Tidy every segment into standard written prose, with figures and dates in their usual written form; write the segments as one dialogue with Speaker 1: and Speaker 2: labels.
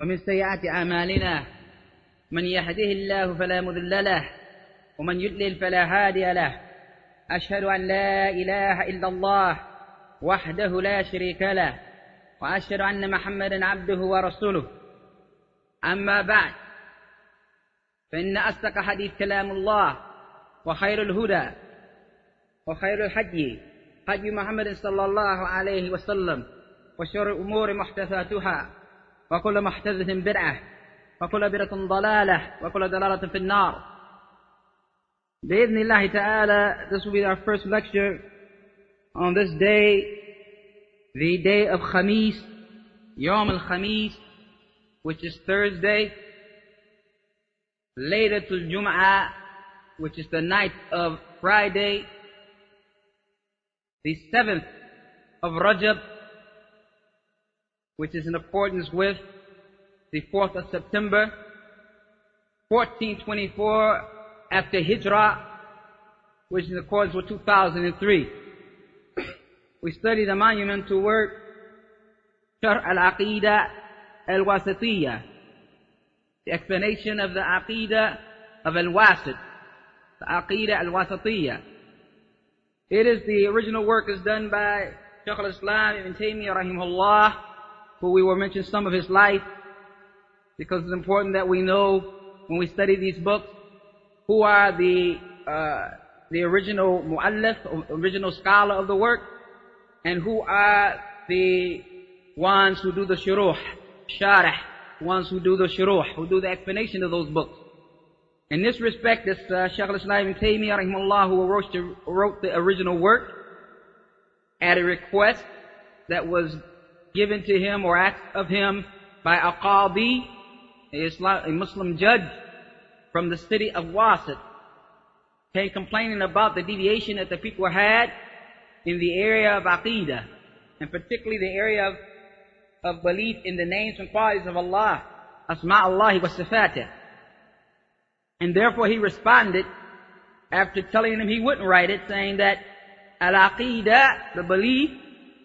Speaker 1: ومن سيئات أعمالنا من يهده الله فلا مضل له ومن يضلل فلا هادي له. أشهد أن لا إله إلا الله وحده لا شريك له وأشهد أن محمدا عبده ورسوله. أما بعد، فإن أصدق حديث كلام الله، وخير الهدى وخير الهدي هدي محمد صلى الله عليه وسلم، وشر الأمور محدثاتها، وكل محدثة بدعة، وكل بدعة ضلالة، وكل ضلالة في النار. بإذن الله ta'ala, this will be our first lecture on this day, the day of Khamis, Yawm al-Khamis, which is Thursday, Laylatul Jum'ah, which is the night of Friday, the 7th of Rajab, which is in accordance with the 4th of September, 1424 after Hijrah, which is in accordance with 2003. We study the monumental work, Sharh Aqeedatal, the explanation of the Aqeedah of Al-Wasit, the Aqeedah Al-Waasitiyyah. It is the original work is done by Shaykh al-Islam Ibn Taymiyyah rahimahullah, who we will mention some of his life, because it's important that we know when we study these books who are the original mu'allif, original scholar of the work, and who are the ones who do the shuruh, Sharh, ones who do the shuruh, who do the explanation of those books. In this respect, this Shaykh al-Islam Ibn Taymiyyah rahimahullah, who wrote the original work at a request that was given to him or asked of him by a qadi, a Muslim judge from the city of Wasit, came complaining about the deviation that the people had in the area of Aqeedah, and particularly the area of belief in the names and qualities of Allah, Asma'ullahi wa Sifatih. And therefore he responded, after telling him he wouldn't write it, saying that Al-Aqeedah, the belief,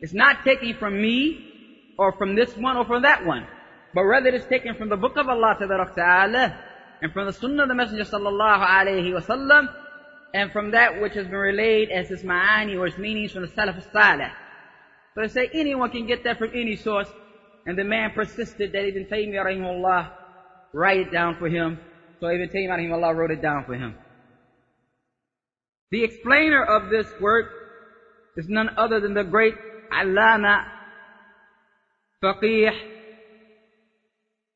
Speaker 1: is not taken from me or from this one or from that one, but rather it is taken from the book of Allah Ta'ala and from the sunnah of the Messenger sallallahu alayhi wa sallam, and from that which has been relayed as its ma'ani or its meanings from the Salaf as-Salih. So they say anyone can get that from any source, and the man persisted that Ibn Taymiyyah rahimahullah write it down for him. So Ibn Taymiyyah rahimahullah wrote it down for him. The explainer of this work is none other than the great Allama, Faqih,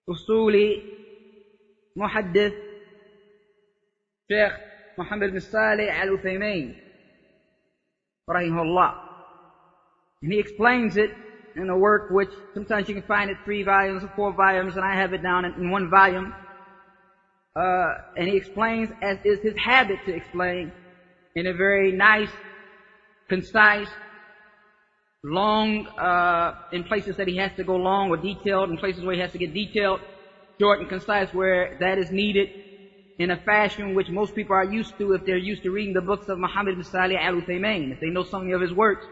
Speaker 1: Usuli, Muhaddith, Sheikh Muhammad bin Salih al-Uthaymeen rahimahullah. And he explains it in a work which sometimes you can find it 3 volumes or 4 volumes, and I have it down in 1 volume. And he explains, as is his habit to explain, in a very nice, concise, long, in places that he has to go long, or detailed in places where he has to get detailed, short and concise where that is needed, in a fashion which most people are used to if they're used to reading the books of Muhammad bin Salih al-Uthaymeen. If they know something of his works,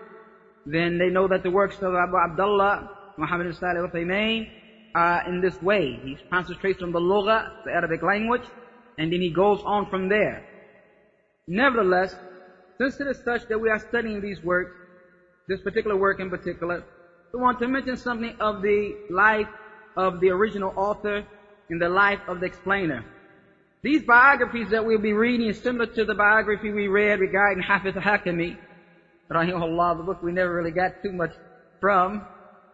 Speaker 1: then they know that the works of Abdullah, Muhammad bin Salih al-Uthaymeen, are in this way. He concentrates on the lugha, the Arabic language, and then he goes on from there. Nevertheless, since it is such that we are studying these works, this particular work in particular, we want to mention something of the life of the original author and the life of the explainer. These biographies that we'll be reading is similar to the biography we read regarding Hafiz al-Hakami, rahimahullah, the book we never really got too much from,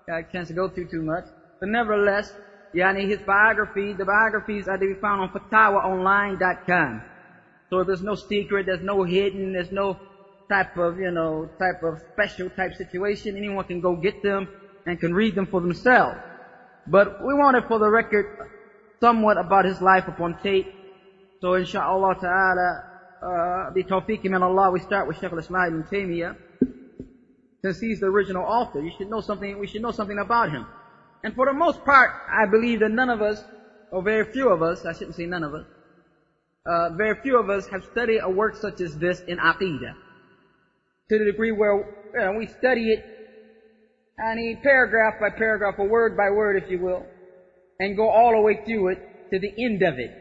Speaker 1: got a chance to go through too much. But nevertheless, his biography, the biographies are to be found on fatawaonline.com. So there's no secret, there's no hidden, there's no type of special type situation. Anyone can go get them and can read them for themselves. But we wanted for the record somewhat about his life upon tape. So insha'Allah ta'ala, bi tawfiq min Allah, we start with Shaykh al-Islam Ibn Taymiyyah. Since he's the original author, we should know something about him. And for the most part, I believe that none of us, or very few of us, I shouldn't say none of us, very few of us have studied a work such as this in Aqeedah, to the degree where we study it, paragraph by paragraph, or word by word, if you will, and go all the way through it to the end of it.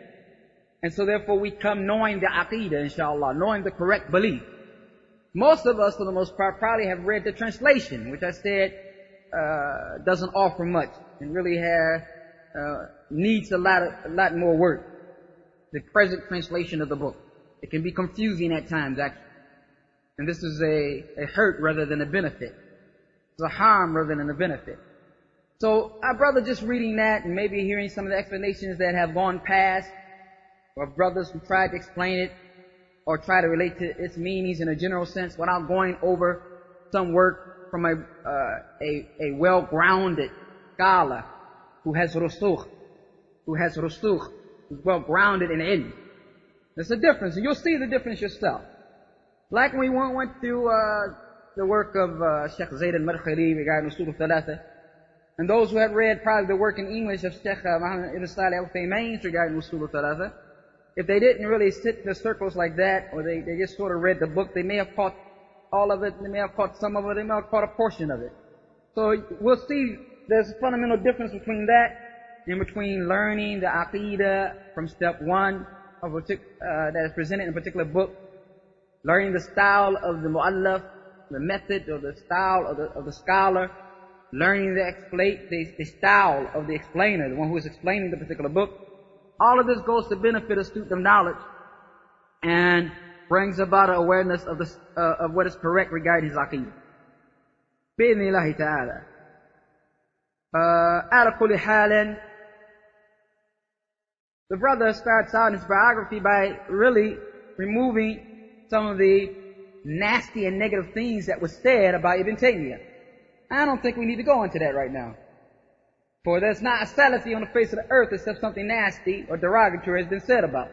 Speaker 1: And so therefore we come knowing the Aqeedah, inshallah, knowing the correct belief. Most of us, for the most part, probably have read the translation, which I said doesn't offer much and really needs a lot more work. The present translation of the book. It can be confusing at times, actually. And this is a hurt rather than a benefit. It's a harm rather than a benefit. So our brother just reading that and maybe hearing some of the explanations that have gone past, or brothers who tried to explain it or try to relate to its meanings in a general sense without going over some work from a well-grounded scholar who has rusukh, who's well-grounded in ilm. There's a difference, and you'll see the difference yourself. Like when we went through the work of Sheikh Zayd al-Madkhali regarding Usul al-Thalatha, and those who have read probably the work in English of Sheikh Muhammad ibn Salih al-Uthaymeen regarding Usul al-Thalatha, if they didn't really sit in the circles like that, or they just sort of read the book, they may have caught all of it, they may have caught some of it, they may have caught a portion of it. So we'll see there's a fundamental difference between that and between learning the Aqeedah from step one of that is presented in a particular book, learning the style of the mu'allaf, the method or the style of the scholar, learning the style of the explainer, the one who is explaining the particular book. All of this goes to benefit a student of knowledge and brings about an awareness of what is correct regarding his aqeedah. Bi'idhnillahi ta'ala. Ala kulli halin, the brother starts out in his biography by really removing some of the nasty and negative things that was said about Ibn Taymiyyah. I don't think we need to go into that right now. For there's not a Salafi on the face of the earth except something nasty or derogatory has been said about.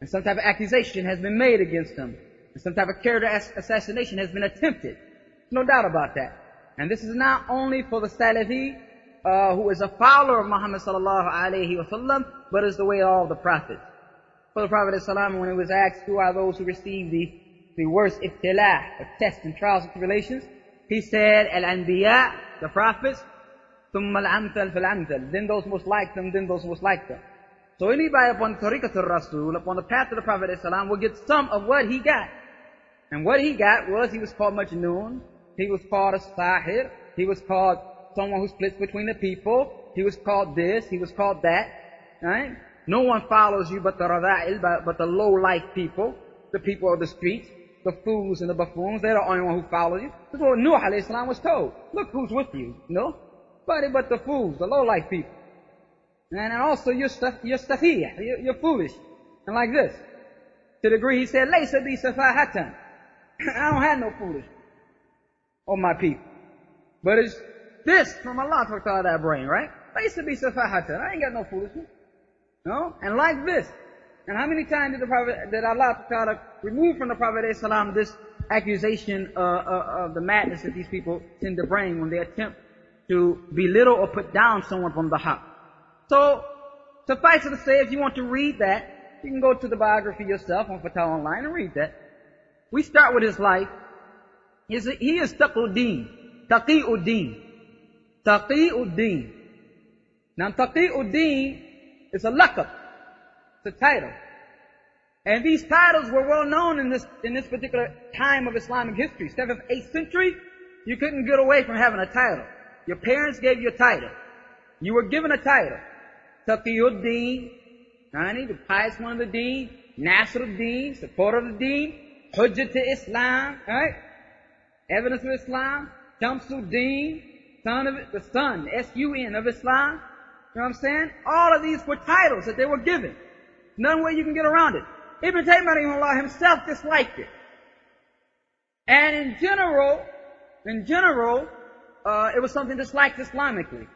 Speaker 1: And some type of accusation has been made against him. And some type of character assassination has been attempted. No doubt about that. And this is not only for the Salafi who is a follower of Muhammad sallallahu alayhi wa sallam, but is the way of all the prophets. For the Prophet ﷺ, when he was asked who are those who receive the worst ibtilah, or tests and trials and tribulations, he said, Al-Anbiya, the prophets, ثُمَّ الْأَمْثَلْ فَالْأَمْثَلْ, then those most like them, then those most like them. So anybody upon Tariqatul Rasul, upon the path of the Prophet ﷺ, will get some of what he got. And what he got was, he was called Majnoon, he was called a Sahir, he was called someone who splits between the people, he was called this, he was called that, right? No one follows you but the Rada'il, but the low-life people, the people of the streets, the fools and the buffoons. They're the only one who follows you. This is what Nuh alayhi salam was told. Look who's with you. No? But the fools, the low-life people. And also you're safiyah, you're foolish. And like this. To the degree he said, Laysa bi safahatan. I don't have no foolish on my people. But it's this from Allah to that brain, right? Laysa bi safahatan. I ain't got no foolishness. No? And like this. And how many times did Allah Ta'ala remove from the Prophet ﷺ this accusation of the madness that these people tend to bring when they attempt to belittle or put down someone from the haqq? So, suffice it to say, if you want to read that, you can go to the biography yourself on Fatah Online and read that. We start with his life. He is Taqiuddin. Taqiuddin. Now, Taqiuddin is a laqab. It's a title. And these titles were well known in this particular time of Islamic history. 7th, 8th century, you couldn't get away from having a title. Your parents gave you a title. You were given a title. Taqiuddin, the pious one of the deen, Nasruddin, supporter of the deen, Hujjat to Islam, right? Evidence of Islam, Shamsuddin, the son, S-U-N of Islam. You know what I'm saying? All of these were titles that they were given. None way you can get around it. Ibn Taymiyyah himself disliked it. And in general, it was something disliked Islamically.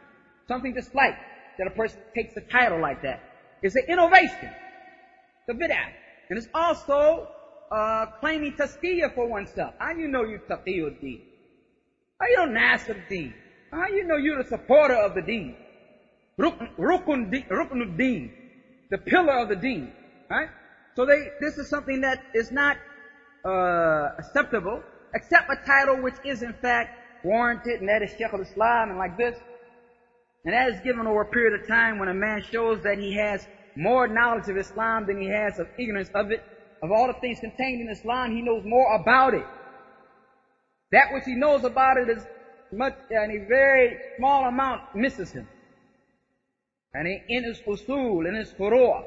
Speaker 1: Something disliked that a person takes a title like that. It's an innovation. It's a bid'ah. And it's also claiming tazkiyah for oneself. How do you know you're Taqiyuddin? How do you know Nasruddin? How do you know you're the supporter of the deen? Ruknuddin, the pillar of the deen, right? So this is something that is not acceptable, except a title which is in fact warranted, and that is Shaykh al-Islam and like this. And that is given over a period of time when a man shows that he has more knowledge of Islam than he has of ignorance of it. Of all the things contained in Islam, he knows more about it. That which he knows about it is much, and a very small amount misses him. And in his usul, in his furu',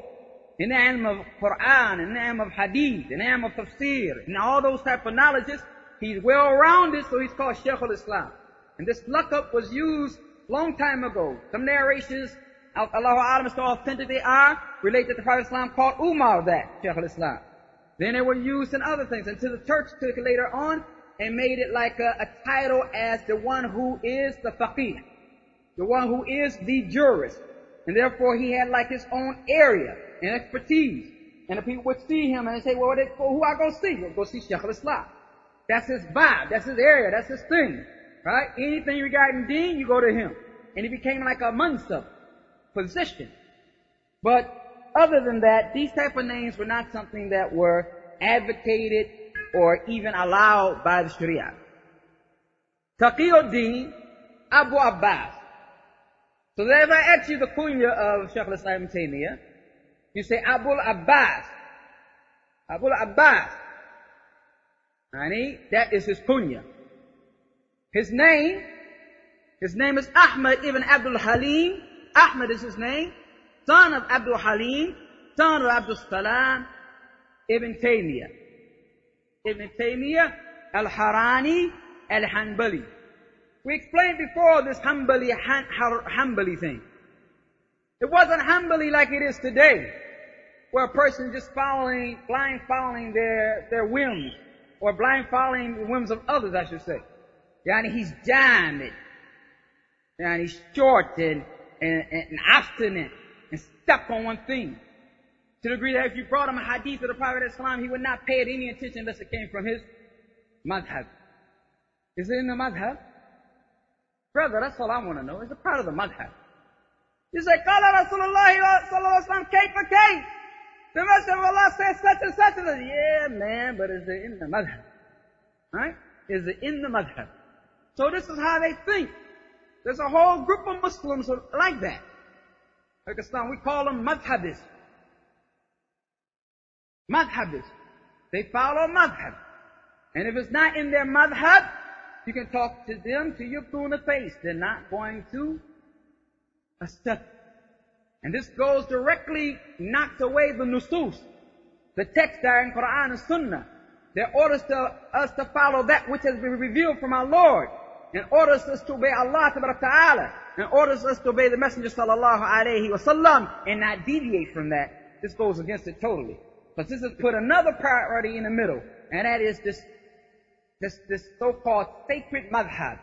Speaker 1: in the ilm of Quran, in the ilm of hadith, in the ilm of tafsir, in all those type of knowledges, he's well-rounded, so he's called Shaykh al-Islam. And this laqab was used long time ago. Some narrations, Allahu A'lam as to how authentic they are, relate that the Prophet Islam called Umar that, Shaykh al-Islam. Then they were used in other things, until the Turks took it later on and made it like a title as the one who is the faqih, the one who is the jurist. And therefore he had like his own area and expertise. And the people would see him and they say, well, who I go see? Well, go see Shaykh al-Islam. That's his vibe, that's his area, that's his thing. Right? Anything regarding deen, you go to him. And he became like a mansab, position. But other than that, these type of names were not something that were advocated or even allowed by the Sharia. Taqiyuddin Abu Abbas. So that if I ask you the kunya of Shaykh al-Islam ibn Taymiyyah, you say Abul Abbas. Abul Abbas. That is his kunya. His name is Ahmad ibn Abdul Halim. Ahmad is his name. Son of Abdul Halim, son of Abdul Salam, Ibn Taymiyyah. Ibn Taymiyyah al-Harani al-Hanbali. We explained before this Hanbali thing. It wasn't Hanbali like it is today, where a person just blind following their whims, or blind following the whims of others, I should say. He's jamid, he's short and obstinate, and stuck on one thing. To the degree that if you brought him a hadith of the Prophet Islam, he would not pay it any attention unless it came from his madhab. Is it in the madhab? Brother, that's all I want to know. Is it part of the madhab? You say, Qala Rasulullah sallallahu alaihi wasallam, kayfa kayf? The Messenger of Allah says such and such and such. Yeah, man, but is it in the madhab? Right? Is it in the madhab? So this is how they think. There's a whole group of Muslims like that. Pakistan, we call them madhabis. Madhabis. They follow madhab. And if it's not in their madhab, you can talk to them till you're blue in the face. They're not going to accept. And this goes directly, knocks away the nusus, the text that are in Quran and Sunnah. That orders us to follow that which has been revealed from our Lord, and orders us to obey Allah Ta'ala, and orders us to obey the Messenger sallallahu alaihi wasallam, and not deviate from that. This goes against it totally. But this has put another priority in the middle, and that is this so-called sacred madhab,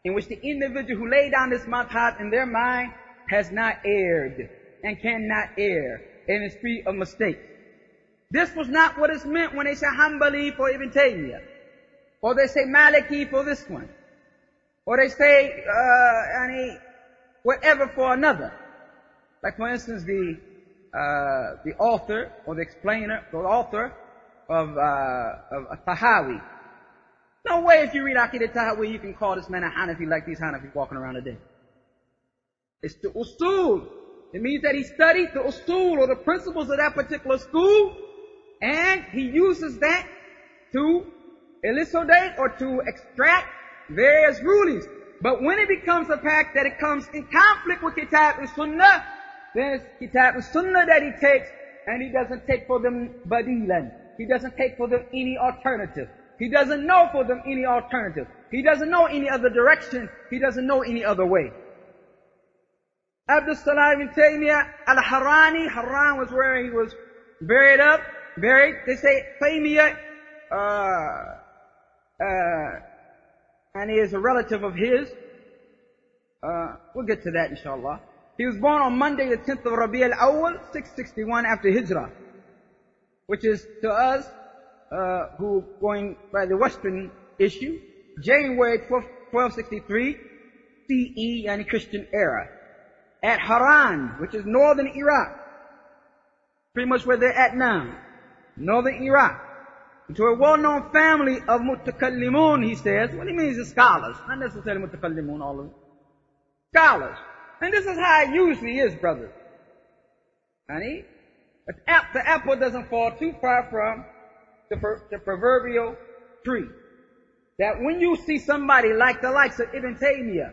Speaker 1: in which the individual who laid down this madhab in their mind has not erred, and cannot err, and is free of mistakes. This was not what is meant when they say Hanbali for Ibn Taymiyyah, or they say Maliki for this one, or they say whatever for another. Like for instance, the author or the author of Tahawi. No way if you read Aqeedatal you can call this man a Hanafi like these Hanafis walking around today. It's the usul. It means that he studied the usul or the principles of that particular school, and he uses that to elucidate or to extract various rulings. But when it becomes a fact that it comes in conflict with Kitab and Sunnah, then it's Kitab and Sunnah that he takes, and he doesn't take for them badilan. He doesn't take for them any alternative. He doesn't know for them any alternative. He doesn't know any other direction. He doesn't know any other way. Abdul Salam ibn Taymiyyah al-Harani, Haran was where he was buried. They say Taymiyyah, and he is a relative of his. We'll get to that inshallah. He was born on Monday the 10th of Rabi' al-Awwal, 661 after Hijrah, which is to us, who going by the Western issue, January 1263 CE, and Christian era, at Haran, which is northern Iraq, pretty much where they're at now, northern Iraq, to a well-known family of mutakallimun, he says. What he means is scholars, not necessarily mutakallimun, all of them. Scholars. And this is how it usually is, brothers. Honey, the apple doesn't fall too far from the proverbial tree. That when you see somebody like the likes of Ibn Taymiyyah,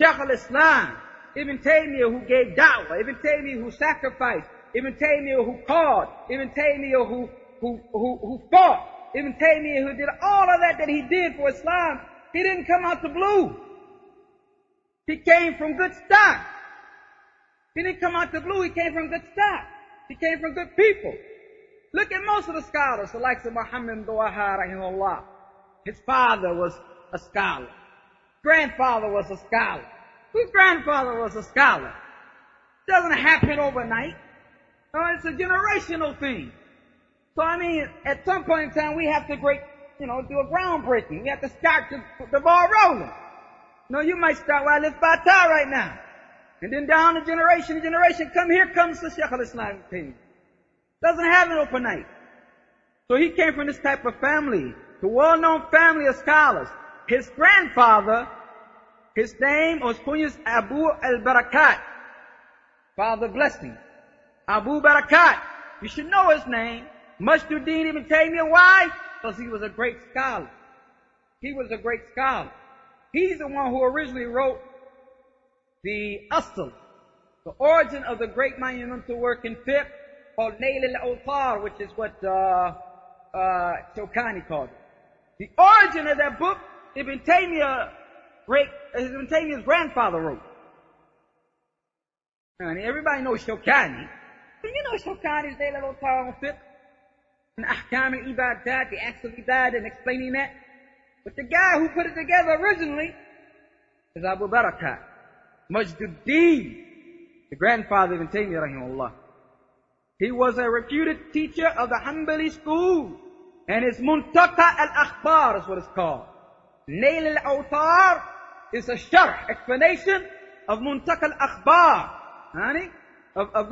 Speaker 1: Shaykh al-Islam, Ibn Taymiyyah who gave da'wah, Ibn Taymiyyah who sacrificed, Ibn Taymiyyah who called, Ibn Taymiyyah who fought, Ibn Taymiyyah who did all of that he did for Islam, he didn't come out the blue. He came from good stock. He didn't come out the blue, he came from good stock. He came from good people. Look at most of the scholars, the likes of Muhammad ibn Wahhab, rahimahullah. His father was a scholar. Grandfather was a scholar. Whose grandfather was a scholar? Doesn't happen overnight. No, it's a generational thing. So I mean, at some point in time, we have to do a groundbreaking. We have to start the ball rolling. No, you might start while it's Fatah right now. And then down the generation, here comes the Shaykh al-Islam thing. Doesn't happen overnight. So he came from this type of family, the well-known family of scholars. His grandfather, his name was kunyas Abu al-Barakat. Father bless him. Abu Barakat. You should know his name. Majduddin ibn Taymiyyah. Why? Because he was a great scholar. He was a great scholar. He's the one who originally wrote the Asl, the origin of the great monumental work in fiqh called Nail al-Awtar, which is what Shawkani called it. The origin of that book, Ibn Taymiyyah's grandfather wrote. And everybody knows Shawkani. But you know Shawkani's Nail al-Awtar on fiqh, and Ahkam al-Ibadat, the acts of Ibadah, and explaining that. But the guy who put it together originally is Abu Barakat, Majduddin, the grandfather of Ibn Taymiyyah, rahimahullah. He was a reputed teacher of the Hanbali school, and his Muntaqa al-Akhbar is what it's called. Nail al-Awtar is a Sharh, explanation of Muntaqa al-Akhbar, of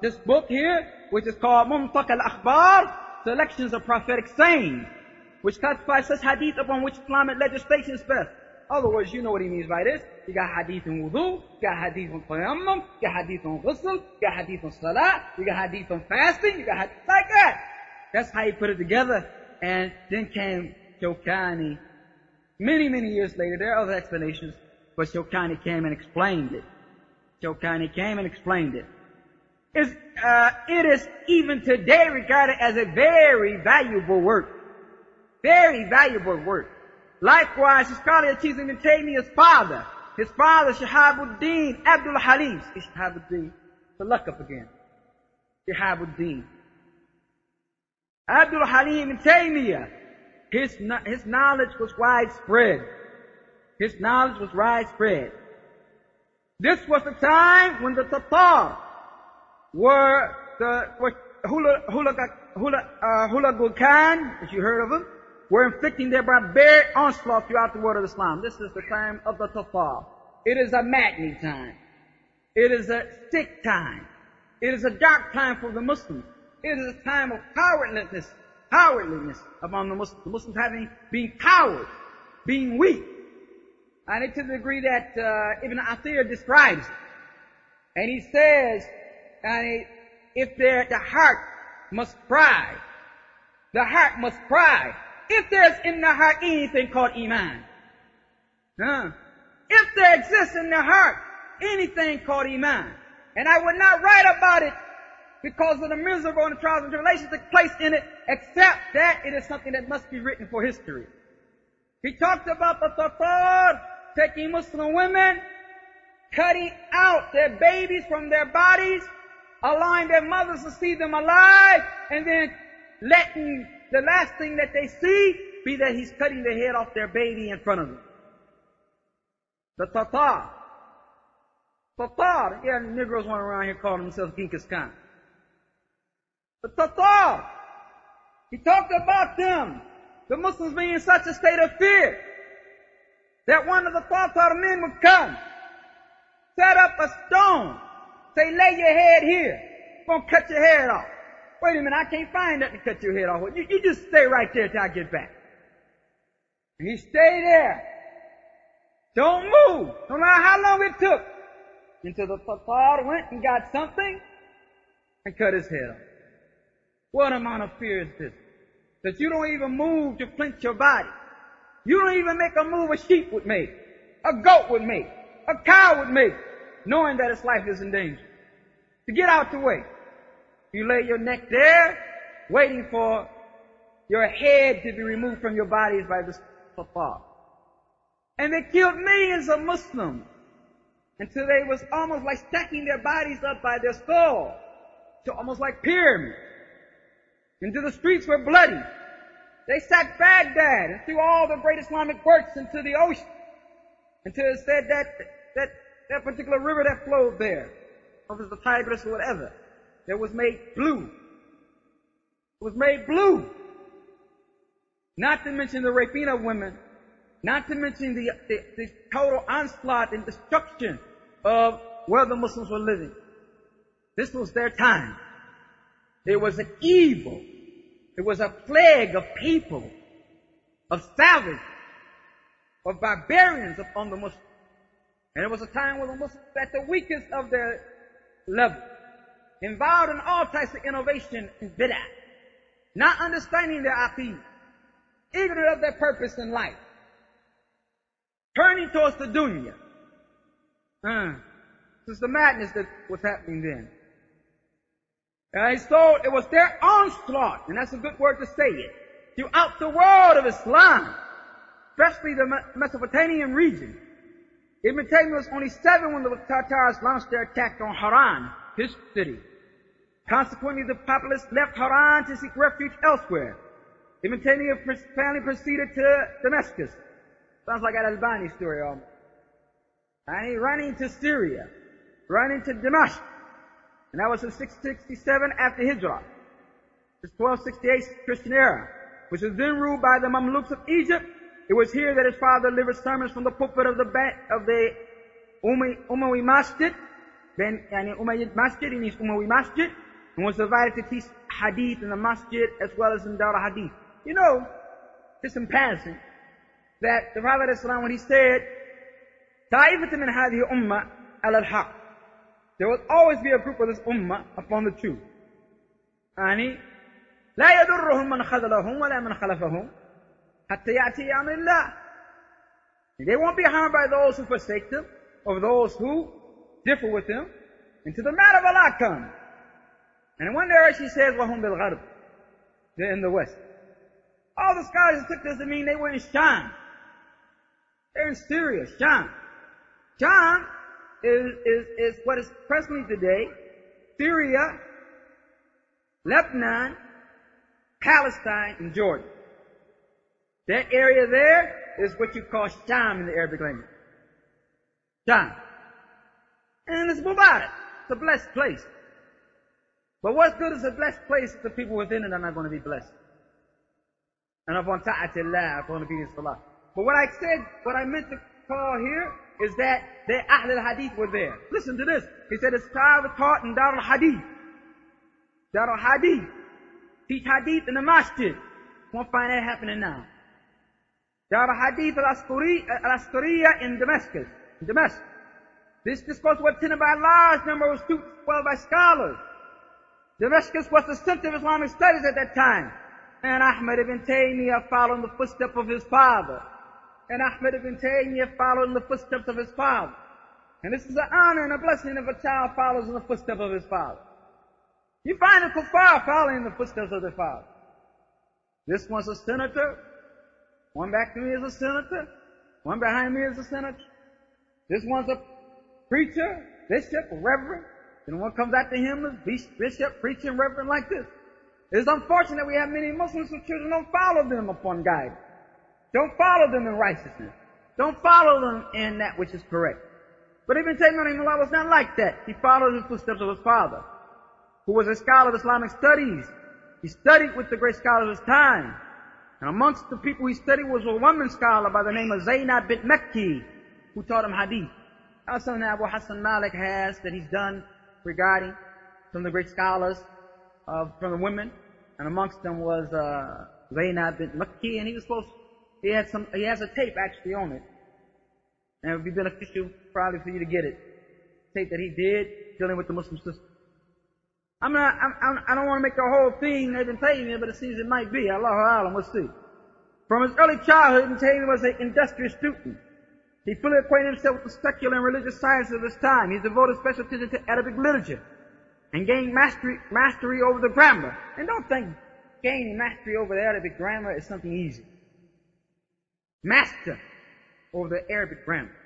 Speaker 1: this book here, which is called Muntaqa al-Akhbar, selections of prophetic sayings, which classifies such hadith upon which Islamic legislation is best. In other words, you know what he means by this. You got hadith on wudu, you got hadith on tayammum, you got hadith on ghusl, you got hadith on salat, you got hadith on fasting, you got hadith like that. That's how he put it together. And then came Shawkani. Many, many years later, there are other explanations, but Shawkani came and explained it. It is even today regarded as a very valuable work. Very valuable work. Likewise, the scholar achieves Ibn Taymiyyah's father. His father, Shahabuddin Abdul Halim. Shahabuddin. To look up again. Shahabuddin. Abdul Halim Ibn Taymiyyah. His knowledge was widespread. This was the time when the Tatar were Hulagu Khan, if you heard of them, were inflicting their barbaric onslaught throughout the world of Islam. This is the time of the Tatar. It is a maddening time. It is a sick time. It is a dark time for the Muslims. It is a time of cowardliness among the Muslims. The Muslims being cowards, being weak. And it's to the degree that Ibn Athir describes it. And he says, if the heart must cry, if there's in the heart anything called Iman. If there exists in the heart anything called Iman. And I would not write about it because of the miserable and the trials and tribulations that took place in it, except that it is something that must be written for history. He talked about the Tatar taking Muslim women, cutting out their babies from their bodies, allowing their mothers to see them alive, and then letting the last thing that they see be that he's cutting the head off their baby in front of them. The Tatar. Yeah, the Negroes went around here calling themselves Genghis Khan. The Tatar. He talked about them, the Muslims being in such a state of fear that one of the Tatar men would come, set up a stone, say, lay your head here, I'm gonna cut your head off. Wait a minute, I can't find nothing to cut your head off with. You just stay right there till I get back. And he stayed there. Don't move. No matter how long it took. Until the Tatar went and got something and cut his head off. What amount of fear is this? That you don't even move to flinch your body. You don't even make a move a sheep would make, a goat would make, a cow would make, knowing that its life is in danger. To get out the way. You lay your neck there, waiting for your head to be removed from your bodies by the Tatar. And they killed millions of Muslims until they was almost like stacking their bodies up by their skull, to almost like pyramids. Until the streets were bloody. They sacked Baghdad and threw all the great Islamic works into the ocean. Until it said that particular river that flowed there, whether it was the Tigris or whatever, that was made blue. It was made blue. Not to mention the raping of women. Not to mention the total onslaught and destruction of where the Muslims were living. This was their time. It was an evil. It was a plague of people, of savages, of barbarians upon the Muslims. And it was a time when the Muslims were at the weakest of their level, involved in all types of innovation and bid'ah, not understanding their aqeedah, ignorant of their purpose in life, turning towards the dunya. This is the madness that was happening then. And so it was their onslaught, and that's a good word to say it, throughout the world of Islam, especially the Mesopotamian region. Ibn Taymiyyah was only 7 when the Tatars launched their attack on Haran, his city. Consequently, the populace left Haran to seek refuge elsewhere. Ibn Taymiyyah finally proceeded to Damascus. Sounds like an Albani story almost. And he ran into Syria, ran into Damascus. And that was in 667 after Hijrah. It's 1268 Christian era, which was then ruled by the Mamluks of Egypt. It was here that his father delivered sermons from the pulpit of the Umayyi Masjid, Umayyad Masjid, in his Umayyi Masjid, and was divided to teach hadith in the masjid as well as in Dar hadith. You know, just in passing, that the Prophet ﷺ, when he said, "Ta'ifatu min hadhihi ummah ala al-haq," there will always be a group of this ummah upon the truth. يعني لا يضرهم من خذلهم ولا من خلفهم حتى يأتي أمر الله. They won't be harmed by those who forsake them or those who differ with them until the matter of Allah comes. And in one narration he says, وَهُمْ بِالْغَرْبِ, they're in the west. All the scholars took this to mean they were in Sham. They're in Syria, Sham. Sham is what is presently today Syria, Lebanon, Palestine, and Jordan. That area there is what you call Sham in the Arabic language. Sham. And it's Mubarak. It's a blessed place. But what good is a blessed place if the people within it are not going to be blessed? And upon ta'atillah, upon obedience to Allah. But what I meant to call here is that the Ahl al-Hadith were there. Listen to this. He said it's taught in Dar al-Hadith. Dar al-Hadith. Teach Hadith in the masjid. Won't find that happening now. Dar al-Hadith al-Askariya in Damascus. This discourse was attended by a large number of students, well by scholars. Damascus was the center of Islamic studies at that time. And Ahmad ibn Taymiyyah followed in the footsteps of his father. And Ahmad ibn Taymiyyah followed in the footsteps of his father. And this is an honor and a blessing if a child follows in the footsteps of his father. You find the kuffar following in the footsteps of their father. This one's a senator. One back to me is a senator. One behind me is a senator. This one's a preacher, bishop, reverend. And one comes after him as bishop, preacher, and reverend like this. It's unfortunate we have many Muslims whose children don't follow them upon guidance. Don't follow them in righteousness. Don't follow them in that which is correct. But Ibn Taymiyyah was not like that. He followed the footsteps of his father, who was a scholar of Islamic studies. He studied with the great scholars of his time. And amongst the people he studied was a woman scholar by the name of Zainab bint Makki, who taught him hadith. That's something that Abu Hassan Malik has that he's done regarding some of the great scholars from the women. And amongst them was Zainab bint Makki, and he has a tape actually on it. And it would be beneficial probably for you to get it. Tape that he did dealing with the Muslim sister. I don't want to make the whole thing Ibn Taymiyyah, but it seems it might be. Allahu A'lam, we'll see. From his early childhood, Ibn Taymiyyah was an industrious student. He fully acquainted himself with the secular and religious sciences of his time. He devoted special attention to Arabic literature and gained mastery over the grammar. And don't think gaining mastery over the Arabic grammar is something easy. Master over the Arabic grammar.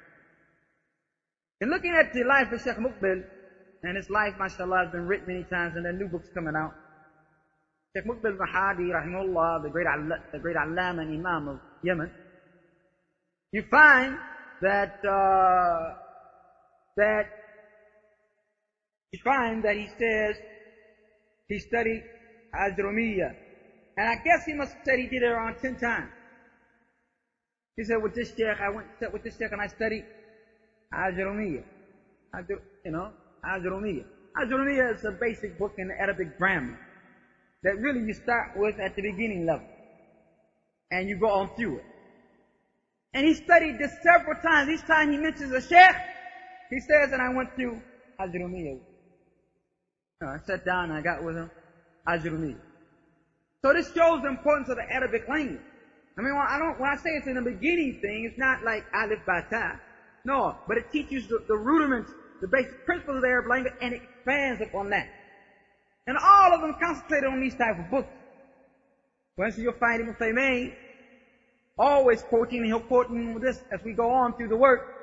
Speaker 1: In looking at the life of Sheikh Muqbil, and his life, mashallah, has been written many times, and there are new books coming out. Sheikh Muqbil al-Hadi, rahimahullah, the great Allama and Imam of Yemen, you find that he says he studied Ajrumiyyah. And I guess he must have said he did it around 10 times. He said, with this sheikh, I went with this sheikh and I studied Ajrumiyyah. Ajrumiyyah. Ajrumiyyah is a basic book in the Arabic grammar that really you start with at the beginning level. And you go on through it. And he studied this several times. Each time he mentions a sheikh, he says, and I went through Ajrumiyyah. I sat down and I got with him, Ajrumiyyah. So this shows the importance of the Arabic language. I mean, when I say it's in the beginning thing, it's not like alif ba ta. No, but it teaches the rudiments, the basic principles of the Arab language, and it expands upon that. And all of them concentrated on these type of books. For instance, you'll find Ibn Taymiyyah always quoting, and he'll quote this as we go on through the work.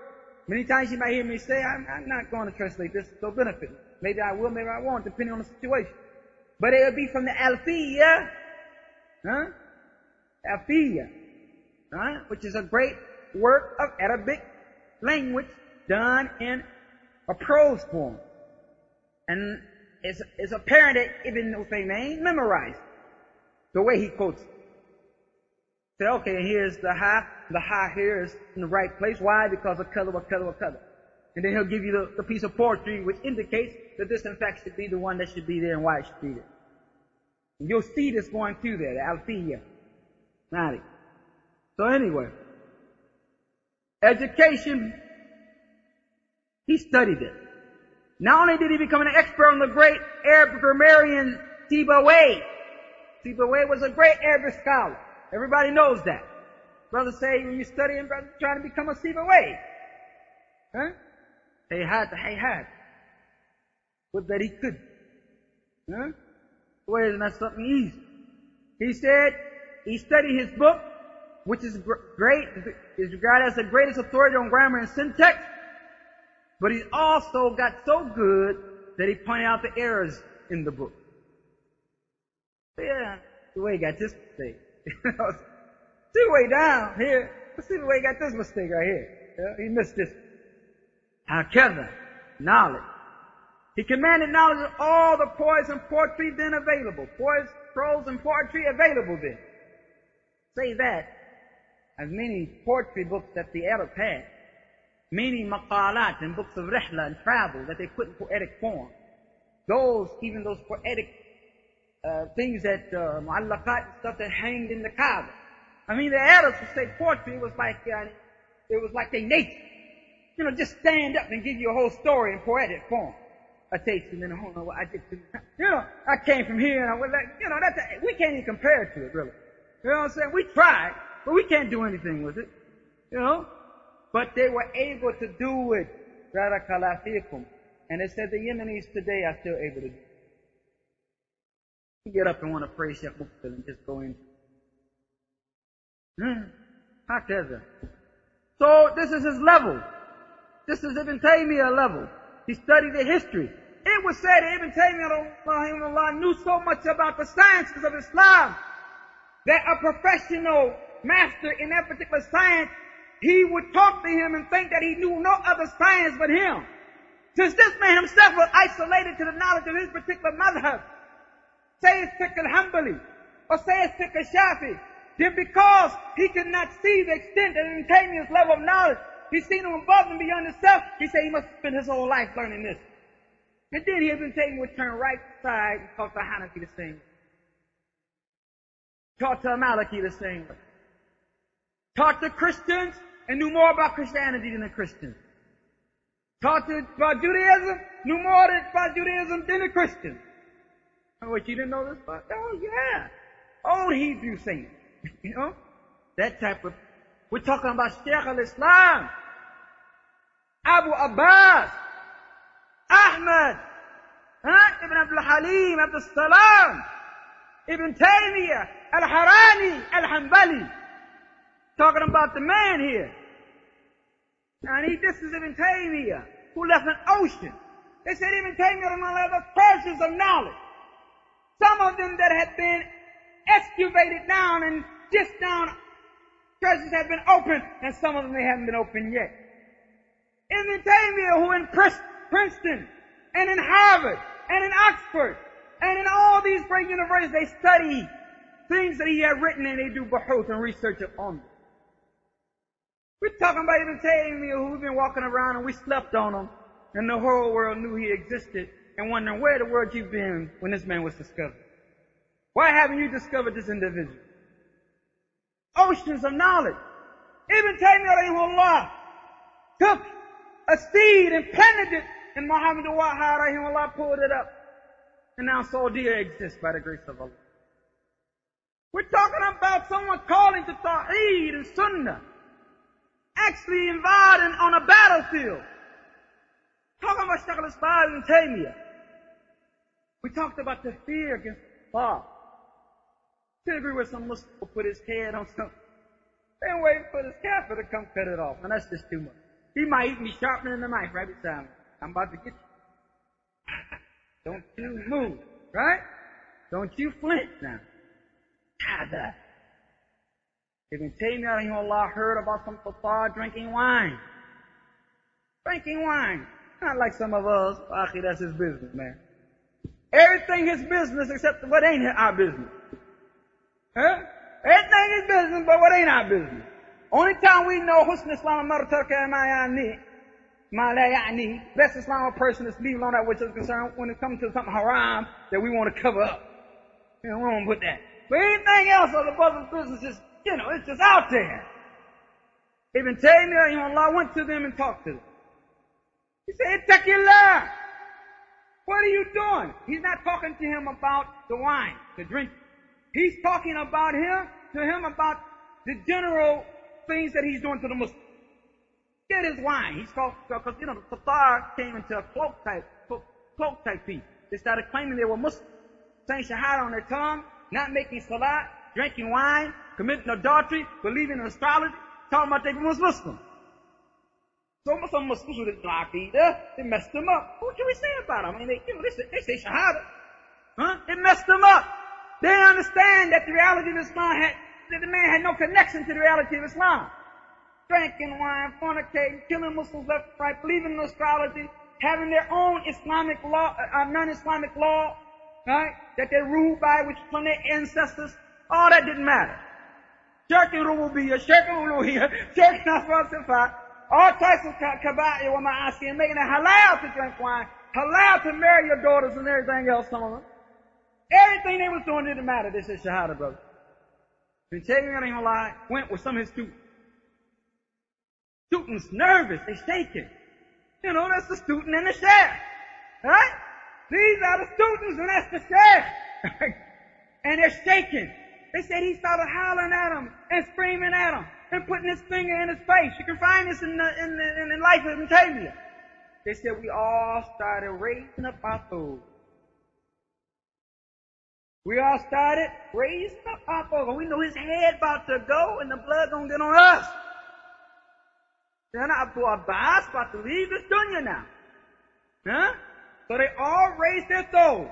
Speaker 1: Many times you might hear me say, I'm not going to translate this, so benefit me. Maybe I will, maybe I won't, depending on the situation. But it will be from the Alfiyyah, Alfiyyah, which is a great work of Arabic language done in a prose form. And it's apparent that Ibn Uthaymeen memorized the way he quotes it. Say, okay, here's the ha here is in the right place. Why? Because of color. And then he'll give you the piece of poetry which indicates that this in fact should be the one that should be there and why it should be there. And you'll see this going through there, the Alfiyyah. So anyway, education, he studied it. Not only did he become an expert on the great Arabic grammarian Sibawayh. Sibawayh was a great Arabic scholar. Everybody knows that. Brothers say when you're studying, brothers trying to become a Sibawayh. Hayhat. But that he could. Well, isn't that something easy? He said he studied his book, which is great, is regarded as the greatest authority on grammar and syntax, but he also got so good that he pointed out the errors in the book. Yeah, see where he got this mistake. See way down here. Let's see where he got this mistake right here. He missed this. Hakeza, knowledge. He commanded knowledge of all the poets and poetry then available. Poets, prose, and poetry available then. Say that, as many poetry books that the Arab had, many maqalat and books of rihla and travel that they put in poetic form. Even those poetic things that, mu'allaqat and stuff that hanged in the Kaaba. I mean, the Arabs would say poetry was like their nature. Just stand up and give you a whole story in poetic form. I take you, and then hold on, what I did to I came from here, and I went like, we can't even compare it to it, really. You know what I'm saying? We tried, but we can't do anything with it. But they were able to do it. Barakallahu fikum. And they said the Yemenis today are still able to do it. You get up and want to praise Sheikh Muqbil and just go in. Hakeza. So this is his level. This is Ibn Taymiyyah level. He studied the history. It was said that Ibn Taymiyyah knew so much about the sciences of Islam that a professional master in that particular science, he would talk to him and think that he knew no other science but him. Since this man himself was isolated to the knowledge of his particular madhab, say it's fiqh al-Hanbali, or say it's fiqh al-Shafi, then because he could not see the extent of Ibn Taymiyyah's level of knowledge, he's seen him above and beyond himself, he said he must spend his whole life learning this. And then Ibn Taymiyyah would turn right side and talk to Hanafi the same way. Talk to Maliki the same way. Talk to Christians and knew more about Christianity than the Christians. Taught about Judaism, knew more about Judaism than the Christians. Oh, what, you didn't know this about? Oh, yeah. Old Hebrew saints. You know? That type of... We're talking about Shaykh al-Islam, Abu Abbas, Ahmad, Ibn Abdul Halim, Abdul Salam, Ibn Taymiyyah, Al-Harani, Al-Hanbali. Talking about the man here. And this is Ibn Taymiyyah, who left an ocean. They said Ibn Taymiyyah left treasures of knowledge. Some of them that had been excavated down and dished down, treasures have been opened, and some of them they haven't been opened yet. Ibn Taymiyyah, who in Princeton, and in Harvard, and in Oxford, and in all these great universities, they study things that he had written, and they do bahuth and research on them. We're talking about Ibn Taymiyyah, who's been walking around and we slept on him, and the whole world knew he existed, and wondering where the world you've been when this man was discovered. Why haven't you discovered this individual? Oceans of knowledge. Ibn Taymiyyah took a seed and planted it, and Muhammad al-Wahhab pulled it up. And now Saudi exists by the grace of Allah. We're talking about someone calling to Tawheed and Sunnah, actually involved on a battlefield. Talking about Shaykh al-Islam and Taymiyyah. We talked about the fear against Allah. To agree with some Muslim will put his head on something, then wait for this kafir to come cut it off. And that's just too much. He might be sharpening the knife right beside me. I'm about to get you. Don't you move, right? Don't you flinch now. Kada. Ibn Taymiyyah heard about some kuffar drinking wine. Drinking wine. Not like some of us. Akhi, that's his business, man. Everything his business except what ain't our business. Huh? Everything is business, but what ain't our business? Only time we know Husn Islam ma la ya'ni, best Islam a person is leaving on that which is concerned when it comes to something haram that we want to cover up. You know, we don't put that. But anything else of the brother's business is, it's just out there. Ibn Taymiyyah, Allah went to them and talked to them. He said, Ittaqillah. What are you doing? He's not talking to him about the wine, the drink. He's talking about to him about the general things that he's doing to the Muslims. Get his wine. He's called, because, the Tatar came into a cloak type piece. They started claiming they were Muslims, saying shahada on their tongue, not making salat, drinking wine, committing adultery, believing in astrology, talking about they was Muslims. So some Muslims who didn't know Aqeedah, they messed them up. What can we say about them? I mean, they say shahada. Huh? It messed them up. They understand that the reality of Islam that the man had no connection to the reality of Islam. Drinking wine, fornicating, killing Muslims left and right, believing in astrology, having their own Islamic law, non-Islamic law, right, that they ruled by, which from their ancestors. All that didn't matter. Shirk and rububiyyah, shirk and uluhiyyah, shirk and asma sifat, all types of kaba'i wa ma'asi, and making it halal to drink wine, halal to marry your daughters and everything else, some of them. Everything they was doing didn't matter. They said shahada, brother. Ibn Taymiyyah went with some of his students. Students nervous, they shaking. That's the student and the sheikh. Right? These are the students and that's the sheikh. And they're shaking. They said he started howling at them and screaming at them and putting his finger in his face. You can find this in the life of Ibn Taymiyyah. They said we all started raising up our food. We all started raising up our food. We know his head about to go and the blood gonna get on us. Then Abu Abbas about to leave this dunya now. Huh? So they all raised their toes.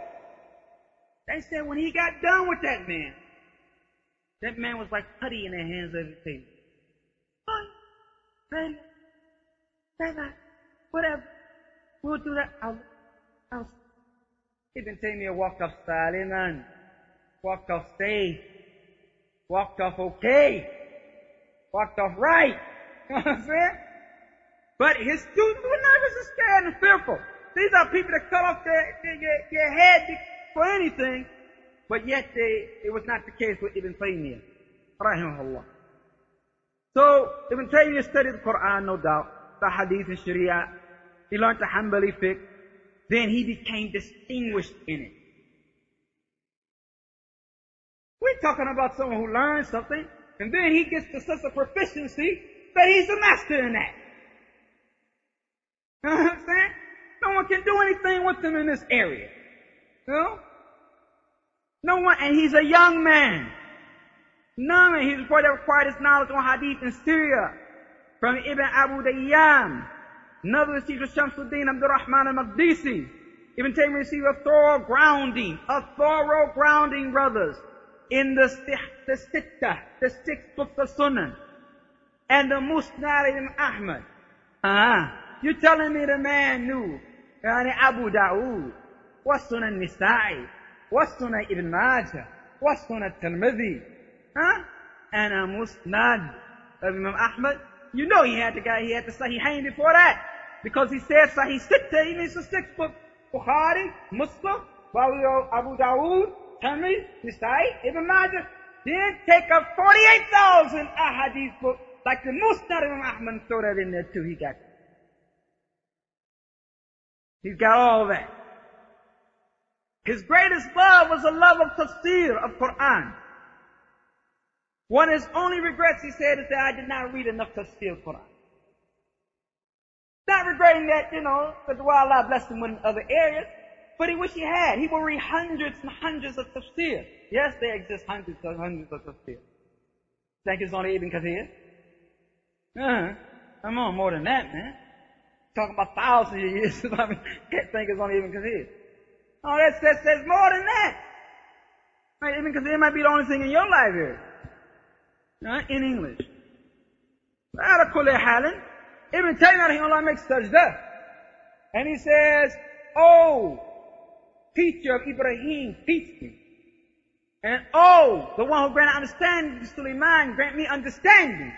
Speaker 1: They said when he got done with that man was like putty in the hands of his table. Fine, ready, whatever. We'll do that. I'll. Ibn Taymiyyah walked off silent, walked off safe, walked off okay, walked off right. You know what I'm saying? But his students were nervous and scared and fearful. These are people that cut off their head for anything, but yet it was not the case with Ibn Taymiyyah, rahimahullah. So Ibn Taymiyyah studied the Quran, no doubt, the Hadith and Sharia. He learned the Hanbali fiqh. Then he became distinguished in it. We're talking about someone who learns something, and then he gets to such a proficiency that he's a master in that. You know what I'm saying? No one can do anything with him in this area. You know? No one, and he's a young man. No man, he's before that acquired his knowledge on Hadith in Syria from Ibn Abu Dayyam. Another received Shamsuddin Abdul Rahman al-Maqdisi. Ibn Taymiyyah received a thorough grounding, brothers, in the six books of Sunnah, and the Musnad ibn Ahmad. You're telling me the man knew Abu Dawood, what Sunnah Nisa'i, what Sunnah Ibn Majah, what Sunnah Tirmidhi, and a Musnad of Imam Ahmad? You know he had the Sahihain before that, because he said Sahih Sitta, he means the sixth book. Bukhari, Muslim, Abu Dawood, Tirmidhi, Nisa'i, Ibn Majah. Then take a 48,000 ahadith book like the Musnad of Imam Ahmad and throw that in there too. He's got all that. His greatest love was the love of tafsir, of Quran. One of his only regrets, he said, is that I did not read enough tafsir of Quran. Not regretting that, that Allah blessed him in other areas, but he wish he had. He will read hundreds and hundreds of tafsir. Yes, there exist hundreds of tafsir. Think it's only Ibn Kathir? Come on, more than that, man. Talking about thousands of years. Can't think it's only Ibn Kathir. Oh, that says more than that. Right, Ibn Kathir might be the only thing in your library. In English. Ala kulli halin, Ibn Taymiyyah makes sajda. And he says, oh, teacher of Ibrahim, teach me. And oh, the one who granted understanding to Sulaiman, grant me understanding.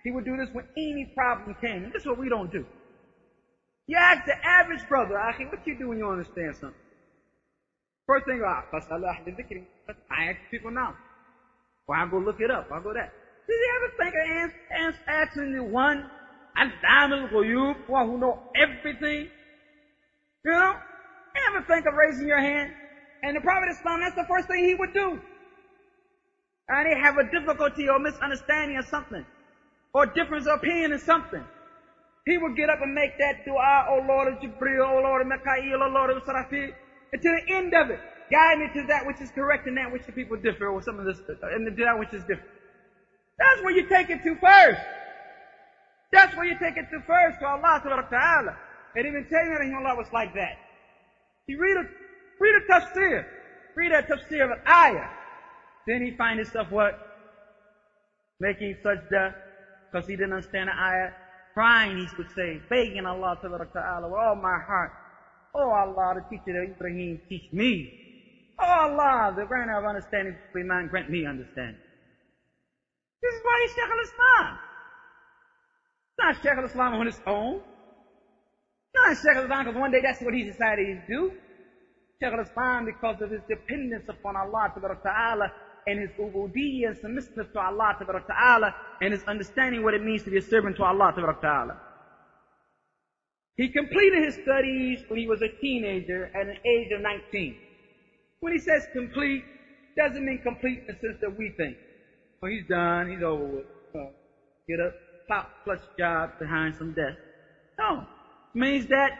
Speaker 1: He would do this when any problem came. And this is what we don't do. You ask the average brother, Akhi, what you do when you understand something? First thing, I ask people now. Or I go look it up, I go that. Did you ever think of asking the one, Al-Dam al-Ghuyub, one who know everything? You know? You ever think of raising your hand? And the Prophet of Islam, that's the first thing he would do. And they have a difficulty or misunderstanding of something, or difference of opinion in something. He would get up and make that dua, O Lord of Jibreel, O Lord of Mikael, O Lord of Sarafil, until the end of it. Guide me to that which is correct and that which the people differ, or some of this, and that which is different. That's where you take it to first. That's where you take it to first, to Allah Ta'ala. And Ibn Taymiyyah Allah was like that. He read a tafsir, read a tafsir of an ayah. Then he find himself what? Making sajda, because he didn't understand the ayah. Crying, he would say, begging Allah Ta'ala with all my heart. Oh Allah, the teacher of Ibrahim, teach me. Oh Allah, the granter of understanding, Sulaiman, grant me understanding. This is why he's Shaykh al-Islam. It's not Shaykh al-Islam on his own. It's not Shaykh al-Islam because one day that's what he decided to do. Shaykh al-Islam because of his dependence upon Allah Ta'ala and his ubudiyyah and submissiveness to Allah Ta'ala and his understanding what it means to be a servant to Allah Ta'ala. He completed his studies when he was a teenager at an age of 19. When he says complete, doesn't mean complete in the sense that we think. Well, he's done, he's over with. Get a top plus job behind some desk. No. It means that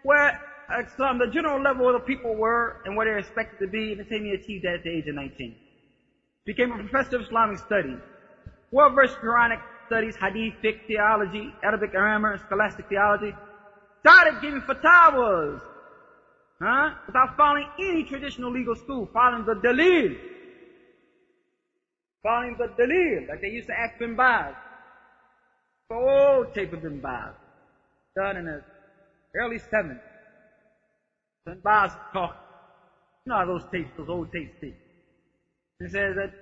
Speaker 1: where the general level of the people were and where they're expected to be, Ibn Taymiyyah achieved that at the age of 19. Became a professor of Islamic studies. Well-versed Quranic studies, hadith, fiqh, theology, Arabic grammar, and scholastic theology. Started giving fatawas, without following any traditional legal school, following the dalil. Following the dalil, like they used to ask Bin Baz. The old tape of Bin Baz, done in the early 70s. Bin Baz talked, you know how those tapes, those old tapes speak. He says that,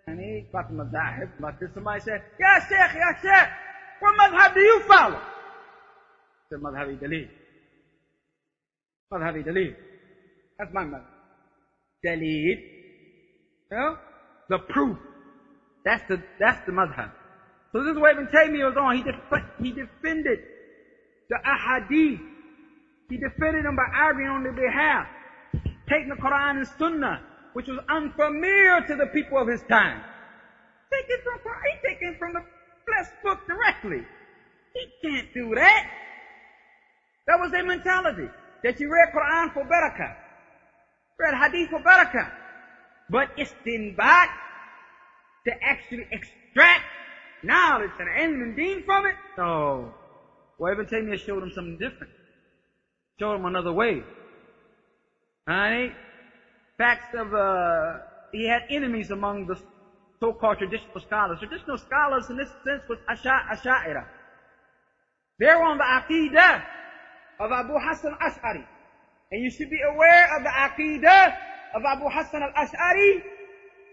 Speaker 1: and he got the madahib, like this. Somebody said, Ya Sheikh, what madhab do you follow? He said, Madhabi Dalil. Madhabi Dalil. That's my madhab. Dalil. You know? The proof. That's the madhab. So this is what Ibn Taymiyyah was on. He defended the ahadith. He defended them by arguing on their behalf, taking the Quran and Sunnah, which was unfamiliar to the people of his time. He taking from the blessed book directly. He can't do that. That was their mentality. That you read Quran for barakah, read hadith for barakah. But istinbat, to actually extract knowledge and ilm and deen from it? No. Well, Ibn Taymiyyah showed him something different. Showed him another way. Alright? Facts of, he had enemies among the so-called traditional scholars. Traditional scholars in this sense was Asha'ira. They were on the Aqeedah of Abu Hassan al-Ash'ari. And you should be aware of the Aqeedah of Abu Hassan al-Ash'ari,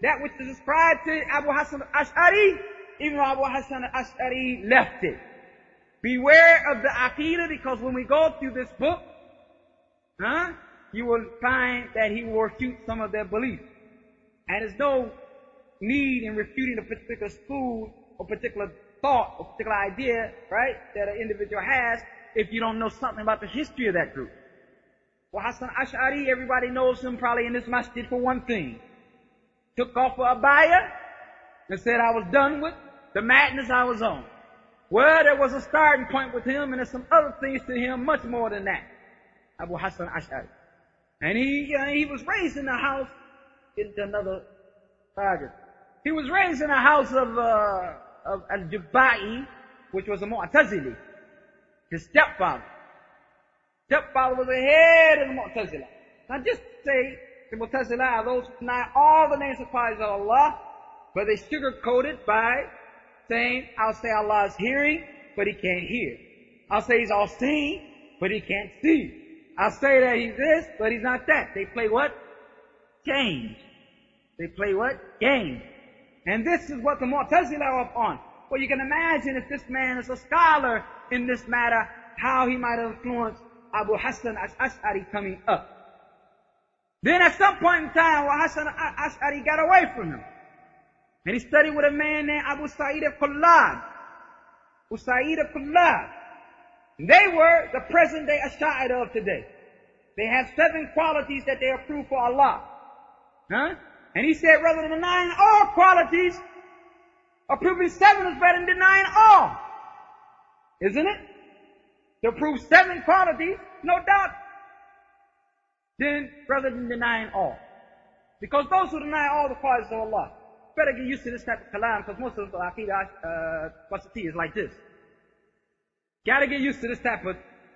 Speaker 1: that which is ascribed to Abu Hassan al-Ash'ari, even though Abu Hassan al-Ash'ari left it. Beware of the Aqeedah, because when we go through this book, you will find that he will refute some of their beliefs. And there's no need in refuting a particular school or particular thought or particular idea, right, that an individual has if you don't know something about the history of that group. Well, Hassan Ash'ari, everybody knows him probably in this masjid for one thing. Took off a abaya and said, I was done with the madness I was on. Well, there was a starting point with him, and there's some other things to him much more than that. Abu Hassan Ash'ari. And he was raised in a house, into another target. He was raised in a house of Al-Jubba'i, which was a Mu'tazili. His stepfather. Stepfather was the head of the Mu'tazila. Now just say, the Mu'tazila are those who deny all the names and qualities of Allah, but they sugarcoat it by saying, I'll say Allah is hearing, but He can't hear. I'll say He's all seeing, but He can't see. I'll say that He's this, but He's not that. They play what? Games. They play what? Games. And this is what the Mu'tazila are up on. Well, you can imagine if this man is a scholar in this matter, how he might have influenced Abu Hassan al-Ash'ari coming up. Then at some point in time, Abu Hassan al-Ash'ari got away from him. And he studied with a man named Abu Sa'id al-Kullab. Abu Sa'id al-Kullab. They were the present day Ash'ari of today. They have 7 qualities that they approve for Allah. And he said, rather than denying all qualities, approving 7 is better than denying all. Isn't it? To approve 7 qualities, no doubt, then rather than denying all. Because those who deny all the qualities of Allah, better get used to this type of kalam, because most of the Aqeedatal Waasitiyyah is like this. Gotta get used to this type of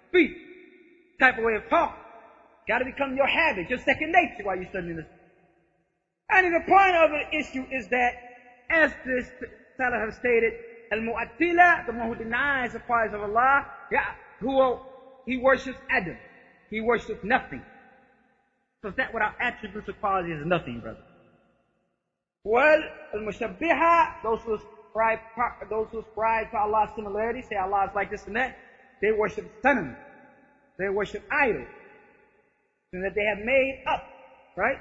Speaker 1: speech, type of way of talking. Gotta become your habit, your second nature while you're studying this. And the point of the issue is that, as this Salaf have stated, Al-Mu'attila, the one who denies the qualities of Allah, he worships Adam. He worships nothing. So that without attributes of quality is nothing, brother. Well, Al-Mushabbiha, those who ascribe to Allah similarity, say Allah is like this and that, they worship sanam. They worship idols. And that they have made up, right?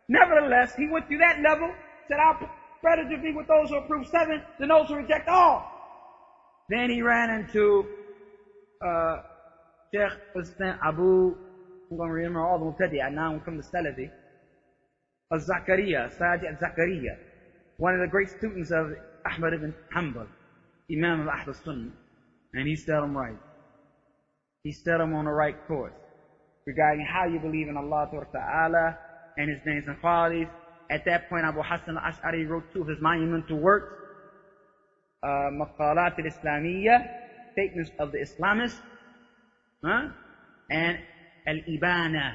Speaker 1: Nevertheless, he went through that level, said, I'll better to be with those who approve 7 than those who reject all. Then he ran into Sheikh Abu, I'm going to remember all the Mubtadi'ah, now I'm from the Salafi, Al-Zakariya, Sa'di al-Zakariya, one of the great students of Ahmad ibn Hanbal, Imam of Ahl Sunnah, and he set him right. He set him on the right course regarding how you believe in Allah Ta'ala and His names and qualities. At that point, Abu Hassan al-Ash'ari wrote 2 of his monumental works, Maqalat al-Islamiyya, statements of the Islamists, and Al-Ibana,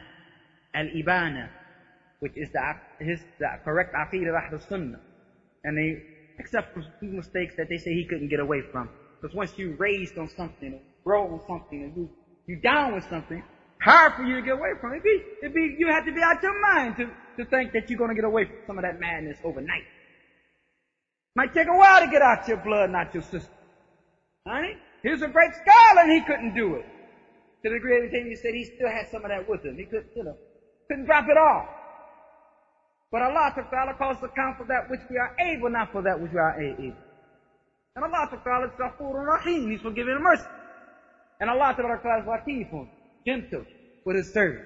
Speaker 1: which is the correct Aqeedah of Ahl Sunnah. And they, except for a few mistakes that they say he couldn't get away from. Because once you're raised on something, grow on something, and you down with something, hard for you to get away from it. You have to be out your mind to think that you're going to get away from some of that madness overnight. Might take a while to get out your blood, not your system. Honey? He was a great scholar and he couldn't do it. To the degree that he said he still had some of that with him. He couldn't drop it all. But Allah Ta'ala calls to account for that which we are able, not for that which we are able. And Allah Ta'ala is Ghafurun Rahim. He's forgiving and mercy. And Allah Ta'ala is Latifun, gentle with his servant.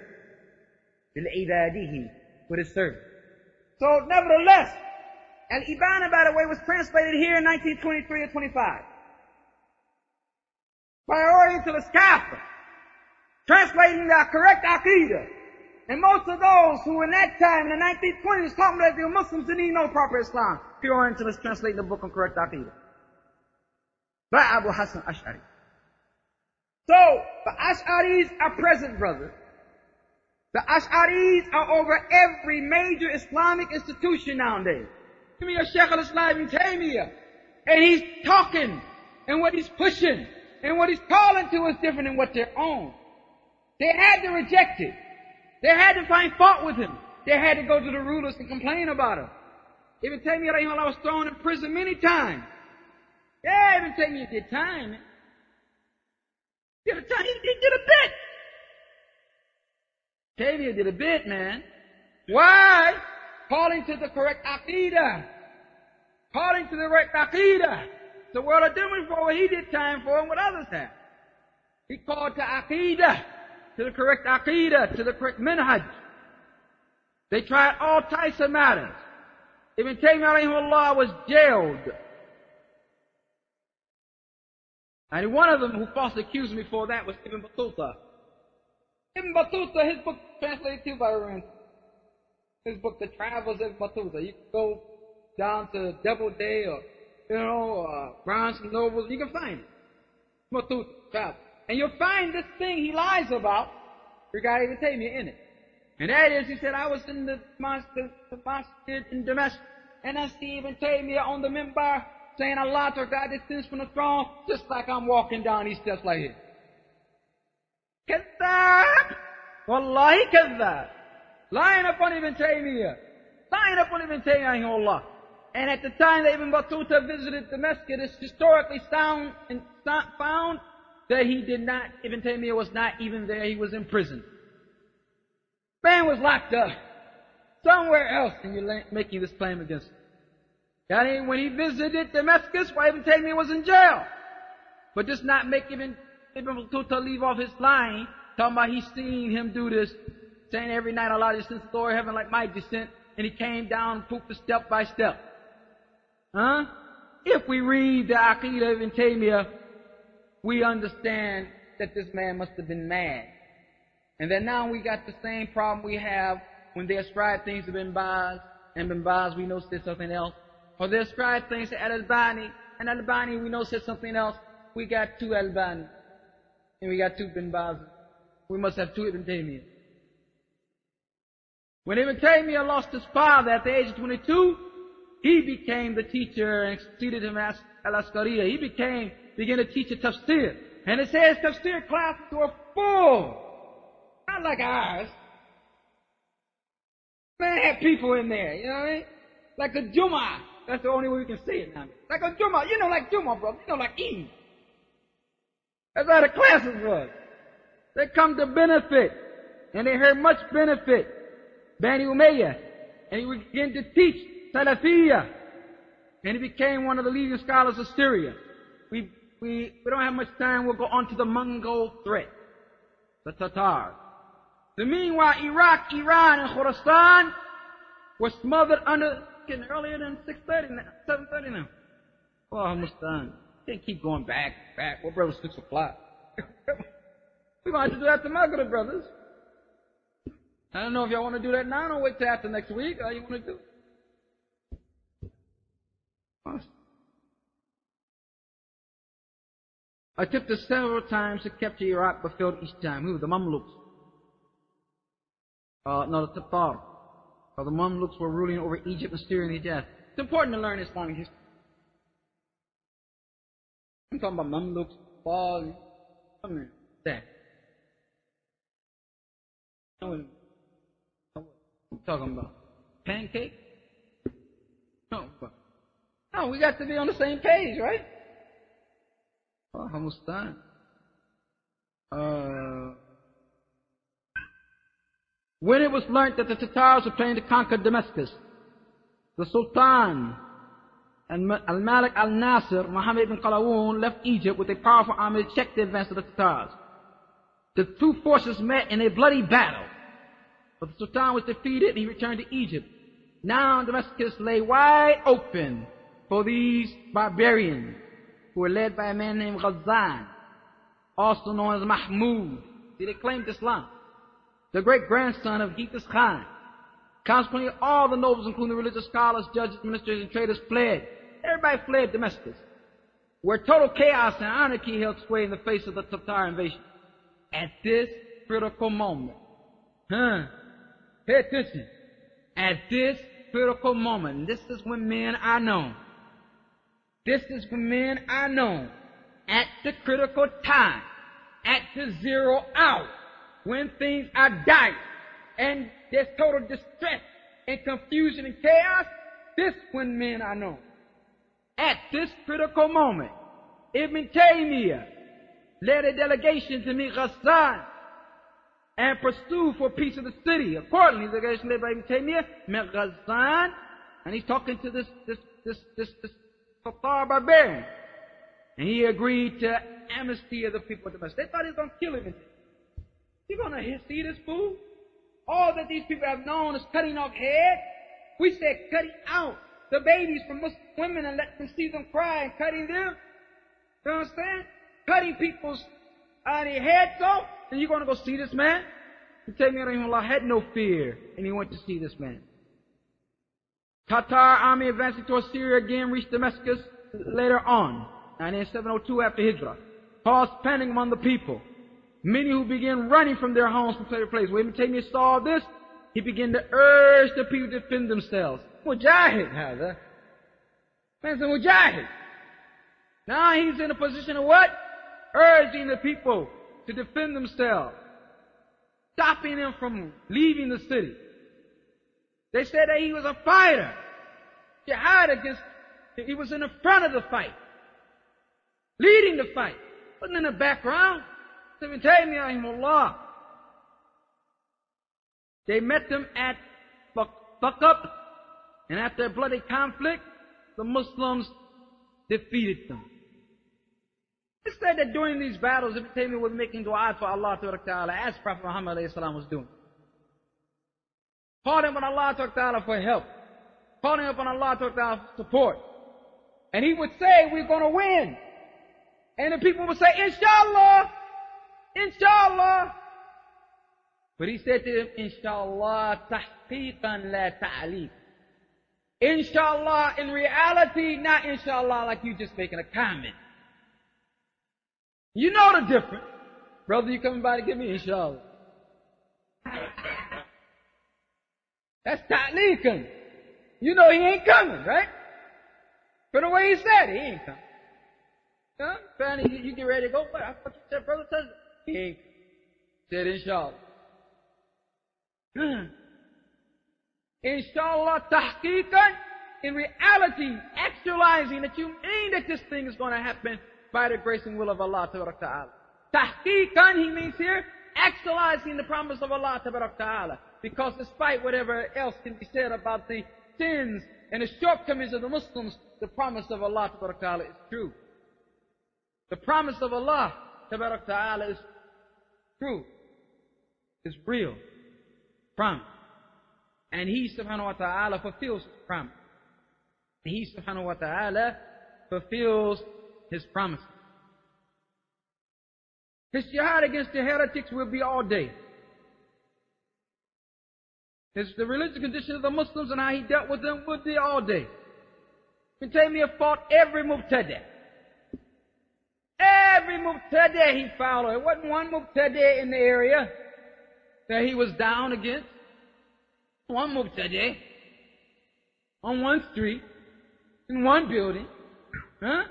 Speaker 1: Bil-ibadihi, with his servant. So, nevertheless, Al-Ibana, by the way, was translated here in 1923 or 25. By Orientalist Catholic, translating the correct Aqeedah. And most of those who in that time, in the 1920s, talking about the Muslims didn't even know proper Islam. Pure Orientalists translating the book on correct Aqeedah. By Abu Hassan Ash'ari. So, the Ash'aris are present, brothers. The Ash'aris are over every major Islamic institution nowadays. Give me a Shaykh al-Islam ibn Taymiyyah. And he's talking, and what he's pushing, and what he's calling to is different than what they're on. They had to reject it. They had to find fault with him. They had to go to the rulers and complain about him. Ibn Taymiyyah rahimahullah was thrown in prison many times. Yeah, Ibn Taymiyyah did time. Man. He did a bit. Taymiyyah did a bit, man. Why? Calling to the correct Aqeedah. Calling to the correct Aqeedah. The world are different for what he did time for and what others have. He called to Aqeedah, to the correct Aqeedah, to the correct minhaj. They tried all types of matters. Ibn Taymiyyah rahimahullah was jailed. And one of them who falsely accused me for that was Ibn Battuta. Ibn Battuta, his book translated too by Oriental. His book, The Travels of Battuta. You can go down to Doubleday or, Barnes and Nobles, you can find it. Battuta, travel. And you'll find this thing he lies about regarding Ibn Taymiyyah in it. And that is, he said, I was in the mosque in Damascus, and I see Ibn Taymiyyah on the minbar saying, Allah to God descends from the throne, just like I'm walking down these steps like this. Kazzab! Wallahi kazzab! Lying upon Ibn Taymiyyah. Lying upon Ibn Taymiyyah, Allah. And at the time that Ibn Battuta visited Damascus, it's historically found that he did not, Ibn Taymiyyah was not even there, he was in prison. Man was locked up somewhere else, and you're making this claim against him. When he visited Damascus, Ibn Taymiyyah was in jail. But this not make Ibn Battuta leave off his lying, talking about he's seen him do this, saying every night Allah descends to lower heaven like my descent, and he came down and pooped step by step. If we read the Aqeedah of Ibn Taymiyyah, we understand that this man must have been mad. And then now we got the same problem we have when they ascribe things to Bin Baz, and Bin Baz we know said something else. Or they ascribe things to Al-Albani, and Al-Albani we know said something else. We got two Albani, and we got two Bin Baz. We must have two Ibn Taymiyyah. When Ibn Taymiyyah lost his father at the age of 22, he became the teacher and succeeded him as Al-Asqariyah. He began to teach a tafsir. And it says tafsir classes were full. Not like ours. Man had people in there, you know what I mean? Like a Jummah. That's the only way we can say it now. Like a Jummah. You know like Jummah, brother. You know like Eid. That's how the classes was. They come to benefit. And they heard much benefit. Bani Umayyah. And he began to teach Salafiyah. And he became one of the leading scholars of Syria. We don't have much time. We'll go on to the Mongol threat. The Tatars. Meanwhile, Iraq, Iran, and Khorasan were smothered under, getting earlier than 6:30 now, 7:30 now. Oh, almost done. Can't keep going back. What brother 6 o'clock? We're going to have to do that to Maghrib, brothers. I don't know if y'all want to do that now or wait till after next week. All you want to do? I tipped it several times to capture Iraq, but failed each time. Who? The Mamluks. No, the Tatar. The Mamluks were ruling over Egypt and Syria and Hijaz. It's important to learn Islamic history. I'm talking about Mamluks, Tatar, something like that. What I'm talking about? Pancake? No, we got to be on the same page, right? Oh, almost done. When it was learnt that the Tatars were planning to conquer Damascus, the Sultan Al-Malik al-Nasir, Muhammad ibn Qalawun, left Egypt with a powerful army to check the advance of the Tatars. The two forces met in a bloody battle, but the Sultan was defeated and he returned to Egypt. Now Damascus lay wide open for these barbarians who were led by a man named Ghazan, also known as Mahmud. See, they claimed Islam. The great-grandson of Genghis Khan. Consequently, all the nobles, including religious scholars, judges, ministers, and traders, fled. Everybody fled Damascus, where total chaos and anarchy held sway in the face of the Tatar invasion. At this critical moment, pay attention. At this critical moment, this is when men are known. This is when men are known. At the critical time, at the zero hour, when things are dire and there's total distress and confusion and chaos, this when men are known. At this critical moment, Ibn Taymiyyah led a delegation to meet Ghazan and pursue for peace of the city. Accordingly, the delegation led by Ibn Taymiyyah met Ghazan, and he's talking to this Tatar barbarian. And he agreed to amnesty of the people of Damascus. They thought he was going to kill him. You going to see this fool? All that these people have known is cutting off heads. We said cutting out the babies from Muslim women and let them see them cry and cutting them. You understand? Cutting people's heads off. And you're going to go see this man? You tell me, Allah had no fear, and he went to see this man. Tatar army advancing towards Syria again reached Damascus later on, and in 702 after Hijrah, caused panic among the people. Many who began running from their homes from place to place. When Ibn Taymiyyah saw this, he began to urge the people to defend themselves. Mujahid, هذا. Man's a mujahid. Now he's in a position of what? Urging the people to defend themselves, stopping them from leaving the city. They said that he was a fighter. Jihad against, he was in the front of the fight, leading the fight, wasn't in the background. Ibn Taymiyyah, rahimahullah. They met them at Baqab, and after a bloody conflict, the Muslims defeated them. It said that during these battles, Ibn Taymiyyah was making dua for Allah Ta'ala, as Prophet Muhammad was doing. Calling upon Allah Ta'ala for help. Calling upon Allah Ta'ala for support. And he would say, we're going to win. And the people would say, Inshallah. Inshallah. But he said to them, Inshallah tahqiqan la ta'aleef. Inshallah in reality, not inshallah like you just making a comment. You know the difference. Brother, you coming by to give me inshallah. That's ta'aleekan. You know he ain't coming, right? From the way he said it, he ain't coming. Huh? Fanny, you get ready to go. What? I thought you said, brother, touch it. He ain't said inshallah. Inshallah tahqiqan, in reality, actualizing that you mean that this thing is going to happen by the grace and will of Allah Ta'ala. Tahqiqan, he means here, actualizing the promise of Allah Ta'ala. Because despite whatever else can be said about the sins and the shortcomings of the Muslims, the promise of Allah Ta'ala is true. The promise of Allah Ta'ala is true. It's real. Promise. And He subhanahu wa ta'ala fulfills His promise. And He subhanahu wa ta'ala fulfills His promise. His jihad against the heretics will be all day. The religious condition of the Muslims and how he dealt with them would be all day. Ibn Taymiyyah fought every mubtadi'. Every mubtadi' he followed. There wasn't one mubtadi' in the area that he was down against. One mubtadi' on one street, in one building. Huh?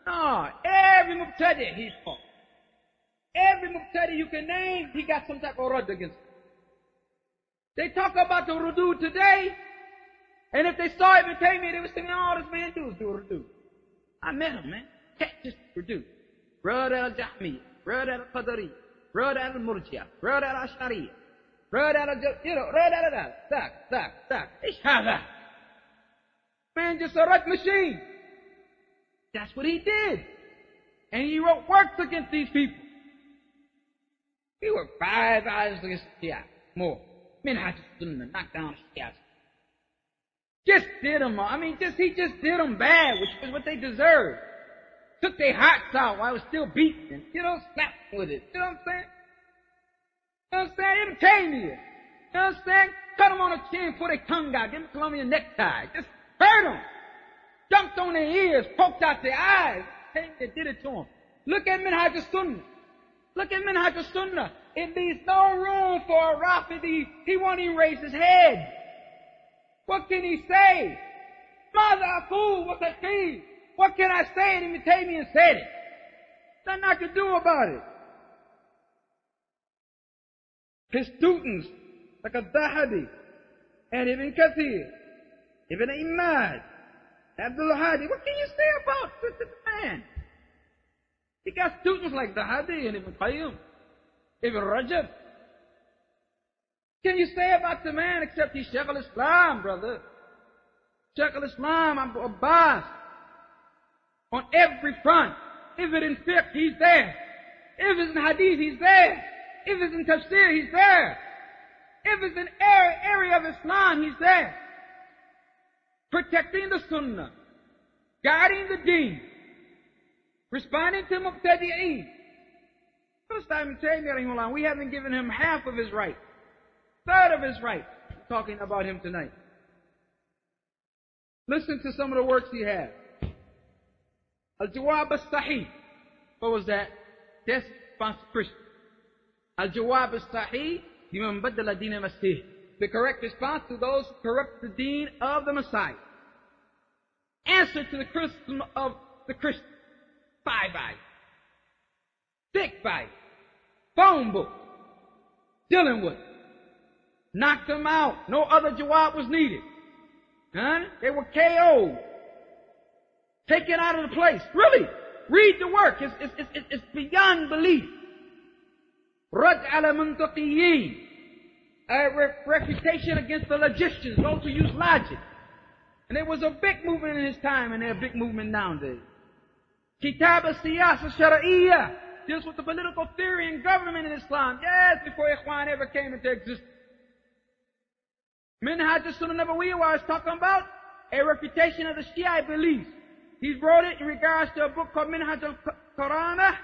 Speaker 1: No, every mubtadi' he fought. Every mubtadi' you can name, he got some type of radd against him. They talk about the rudu today, and if they saw Ibn Taymiyyah, they would say, all this man do is do rudu. I met him, man. Catch this rudu. Radd al-Jahmiyyah, Radd al-Qadariyah, Radd al-Murji'ah, Radd al-Ash'ariyah, Radd al-Radd al-Dak. Ish hada. Man, just a radd machine. That's what he did. And he wrote works against these people. He wrote 5 volumes against the Shia. More. Minhaj al-Sunnah, knocked down the Shia. Just did them. He just did them bad, which was what they deserved. Took their hearts out while it was still beating them. Slapped them with it. You know what I'm saying? You know what I'm saying? Entertain you. You know what I'm saying? Cut them on the chin, pull their tongue out, give them a Colombian necktie. Just hurt them. Dunked on their ears, poked out their eyes. They did it to them. Look at Minhaj al-Sunnah. Look at Minhaj al-Sunnah. It leaves no room for a Rafidi. He won't even raise his head. What can he say? Mother Aqul, what's that thing? What can I say? And Ibn Taymiyyah said it. Nothing I can do about it. His students, like Al-Dahabi, and Ibn Kathir, Ibn Imad, Abdullah, what can you say about this man? He got students like Dahabi and Ibn Qayyim, Ibn Rajab. Can you say about the man except he's Shaykh al-Islam, brother? Shaykh al-Islam, Abu Abbas. On every front. If it's in fiqh, he's there. If it's in hadith, he's there. If it's in tafsir, he's there. If it's in area of Islam, he's there. Protecting the sunnah. Guiding the deen. Responding to mubtadi'een. We haven't given him half of his right. Third of his right. We're talking about him tonight. Listen to some of the works he has. Al-Jawab al-Sahih. What was that? That's response to Christians. Al-Jawab al-Sahih, liman baddala deen al-Masih. The correct response to those who corrupt the deen of the Messiah. Answer to the criticism of the Christians. 5 volumes. 6 volumes. Phone book. Dealing with it. Knocked them out. No other jawab was needed. Huh? They were KO'd. Taken out of the place. Really. Read the work. It's beyond belief. Rad ala muntaqiyin. A refutation against the logicians, those who use logic. And there was a big movement in his time, and there's a big movement nowadays. Kitab al-Siyasa Shar'iyyah deals with the political theory and government in Islam. Yes, before Ikhwan ever came into existence. Minhaj al-Sunnah Nabawiyyah, what I was talking about, a refutation of the Shia beliefs. He wrote it in regards to a book called Minhaj al-Qaranah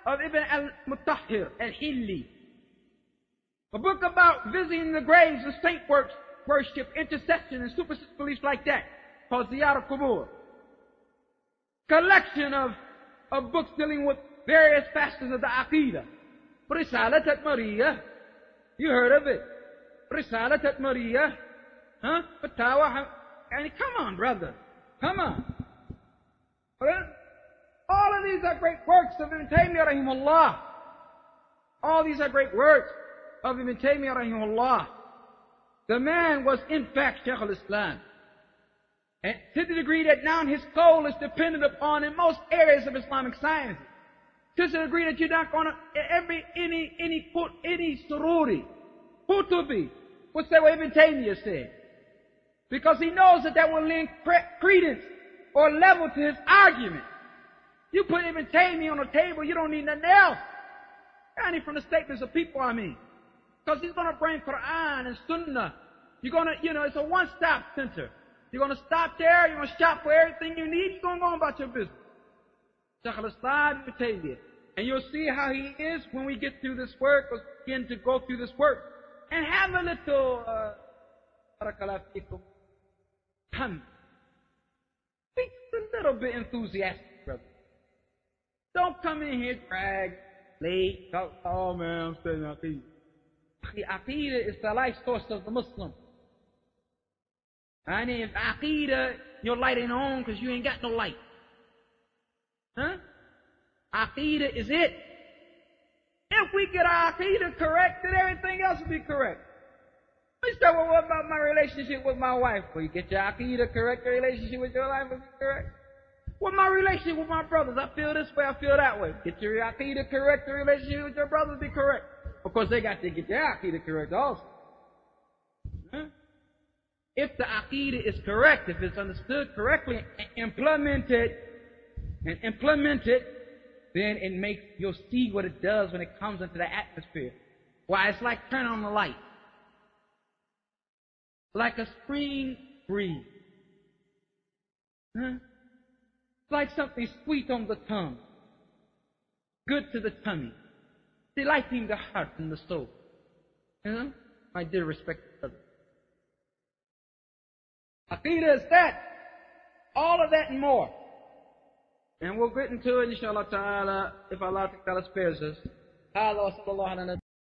Speaker 1: of Ibn al-Mutahhir al-Hilli. A book about visiting the graves of saint worship, intercession, and superstitious beliefs like that, called Ziyar al-Qubur. Collection of books dealing with various facets of the Aqeedah. Risalat al-Mariyah. You heard of it. Risalat al-Mariyah. Huh? Fatawa. I mean, come on, brother. Come on. All of these are great works of Ibn Taymiyyah rahimahullah. All these are great works of Ibn Taymiyyah rahimahullah. The man was in fact Shaykh al-Islam. And to the degree that now his soul is dependent upon in most areas of Islamic science. To the degree that you're not going to, any sururi, hutubi, would say what Ibn Taymiyyah said. Because he knows that will lend credence or level to his argument. You put Ibn Taymiyyah on the table, you don't need nothing else. Only from the statements of people, I mean. Because he's going to bring Quran and Sunnah. You're going to, it's a one-stop center. You're going to stop there, you're going to shop for everything you need, you're going to go on about your business. Shaykh al-Islam Ibn Taymiyyah. And you'll see how he is when we get through this work, or begin to go through this work. And have a little, barakallahu feekum, be a little bit enthusiastic, brother. Don't come in here, drag, late, talk, oh man, I'm studying Aqeedah. Aqeedah is the life source of the Muslim. And if Aqeedah, your light ain't on because you ain't got no light. Huh? Aqeedah is it. If we get our Aqeedah correct, then everything else will be correct. We start, well, what about my relationship with my wife? Well, you get your Aqeedah correct, your relationship with your wife will be correct. What my relationship with my brothers? I feel this way, I feel that way. Get your Aqeedah correct, your relationship with your brothers will be correct. Of course, they got to get their Aqeedah correct also. Huh? If the Aqeedah is correct, if it's understood correctly and implemented, and implement it, then you'll see what it does when it comes into the atmosphere. Why, it's like turning on the light. Like a spring breeze. Huh? It's like something sweet on the tongue, good to the tummy, delighting the heart and the soul. You know, my dear respected brothers. Aqeedah is that, all of that and more. And we'll get into it, inshallah ta'ala, if Allah ta'ala spares us.